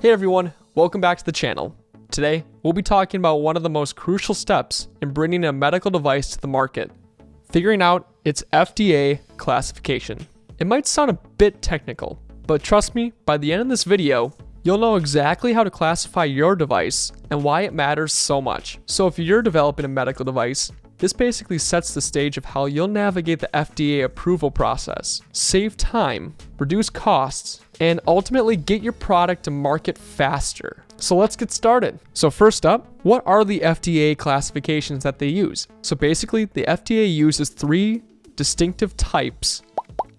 Hey everyone, welcome back to the channel. Today, we'll be talking about one of the most crucial steps in bringing a medical device to the market, figuring out its FDA classification. It might sound a bit technical, but trust me, by the end of this video, you'll know exactly how to classify your device and why it matters so much. So if you're developing a medical device, this basically sets the stage of how you'll navigate the FDA approval process, save time, reduce costs, and ultimately get your product to market faster. So let's get started. So first up, what are the FDA classifications that they use? So basically, the FDA uses 3 distinctive types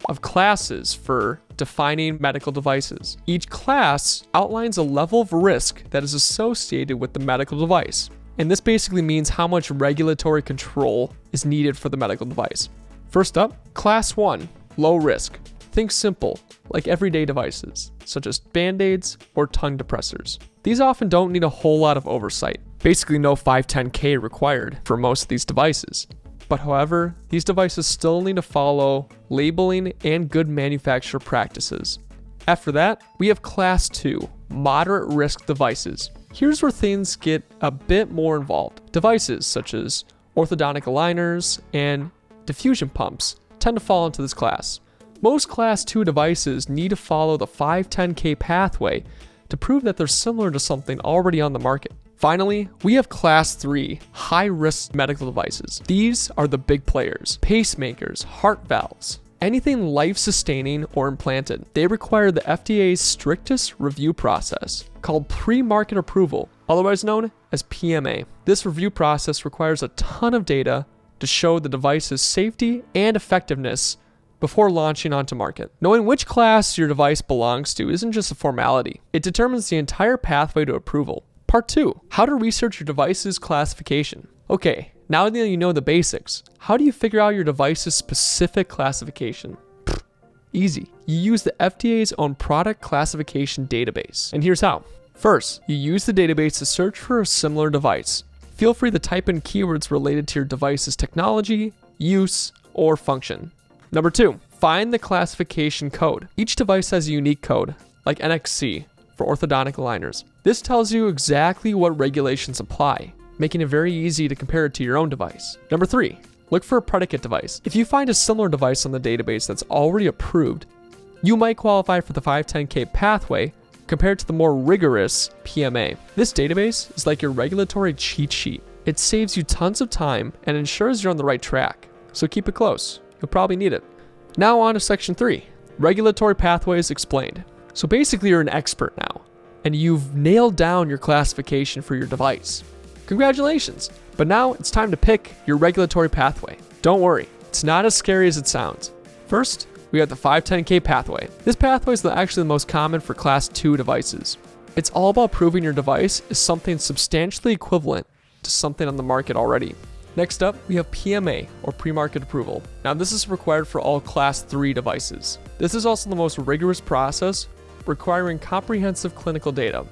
of classes for defining medical devices. Each class outlines a level of risk that is associated with the medical device. And this basically means how much regulatory control is needed for the medical device. First up, Class 1, low risk. Think simple, like everyday devices, such as Band-Aids or tongue depressors. These often don't need a whole lot of oversight. Basically no 510K required for most of these devices. But however, these devices still need to follow labeling and good manufacturer practices. After that, we have Class 2, moderate risk devices. Here's where things get a bit more involved. Devices such as orthodontic aligners and diffusion pumps tend to fall into this class. Most Class 2 devices need to follow the 510K pathway to prove that they're similar to something already on the market. Finally, we have Class 3, high-risk medical devices. These are the big players: pacemakers, heart valves, anything life-sustaining or implanted. They require the FDA's strictest review process, called pre-market approval, otherwise known as PMA. This review process requires a ton of data to show the device's safety and effectiveness before launching onto market. Knowing which class your device belongs to isn't just a formality. It determines the entire pathway to approval. Part 2, how to research your device's classification. Okay, now that you know the basics, how do you figure out your device's specific classification? Easy. You use the FDA's own Product Classification Database. And here's how. First, you use the database to search for a similar device. Feel free to type in keywords related to your device's technology, use, or function. Number 2, find the classification code. Each device has a unique code, like NXC for orthodontic aligners. This tells you exactly what regulations apply, making it very easy to compare it to your own device. Number 3, look for a predicate device. If you find a similar device on the database that's already approved, you might qualify for the 510K pathway compared to the more rigorous PMA. This database is like your regulatory cheat sheet. It saves you tons of time and ensures you're on the right track. So keep it close. You'll probably need it. Now on to section 3, regulatory pathways explained. So basically you're an expert now, and you've nailed down your classification for your device. Congratulations! But now it's time to pick your regulatory pathway. Don't worry, it's not as scary as it sounds. First, we have the 510K pathway. This pathway is actually the most common for Class 2 devices. It's all about proving your device is something substantially equivalent to something on the market already. Next up, we have PMA, or pre-market approval. Now this is required for all Class 3 devices. This is also the most rigorous process, requiring comprehensive clinical data.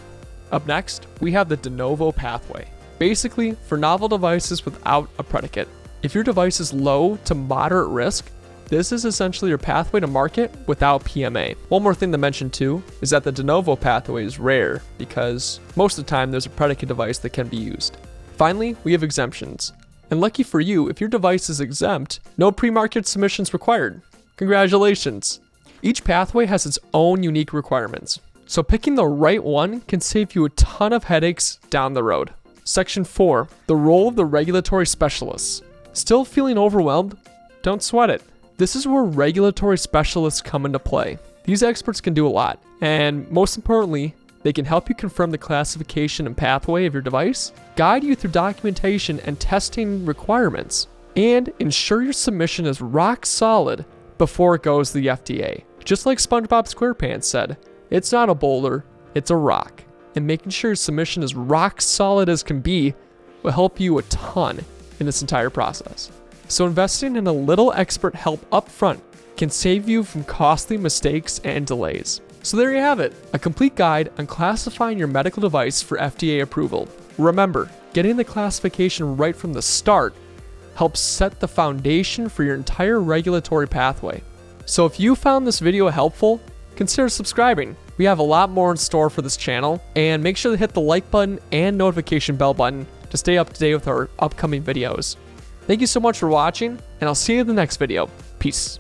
Up next, we have the de novo pathway. Basically, for novel devices without a predicate. If your device is low to moderate risk, this is essentially your pathway to market without PMA. One more thing to mention too is that the de novo pathway is rare because most of the time there's a predicate device that can be used. Finally, we have exemptions. And lucky for you, if your device is exempt, no pre-market submissions required. Congratulations! Each pathway has its own unique requirements, so picking the right one can save you a ton of headaches down the road. Section 4, the role of the regulatory specialists. Still feeling overwhelmed? Don't sweat it. This is where regulatory specialists come into play. These experts can do a lot, and most importantly, they can help you confirm the classification and pathway of your device, guide you through documentation and testing requirements, and ensure your submission is rock solid before it goes to the FDA. Just like SpongeBob SquarePants said, it's not a boulder, it's a rock. And making sure your submission is rock solid as can be will help you a ton in this entire process. So investing in a little expert help up front can save you from costly mistakes and delays. So there you have it, a complete guide on classifying your medical device for FDA approval. Remember, getting the classification right from the start helps set the foundation for your entire regulatory pathway. So if you found this video helpful, consider subscribing. We have a lot more in store for this channel, and make sure to hit the like button and notification bell button to stay up to date with our upcoming videos. Thank you so much for watching, and I'll see you in the next video. Peace.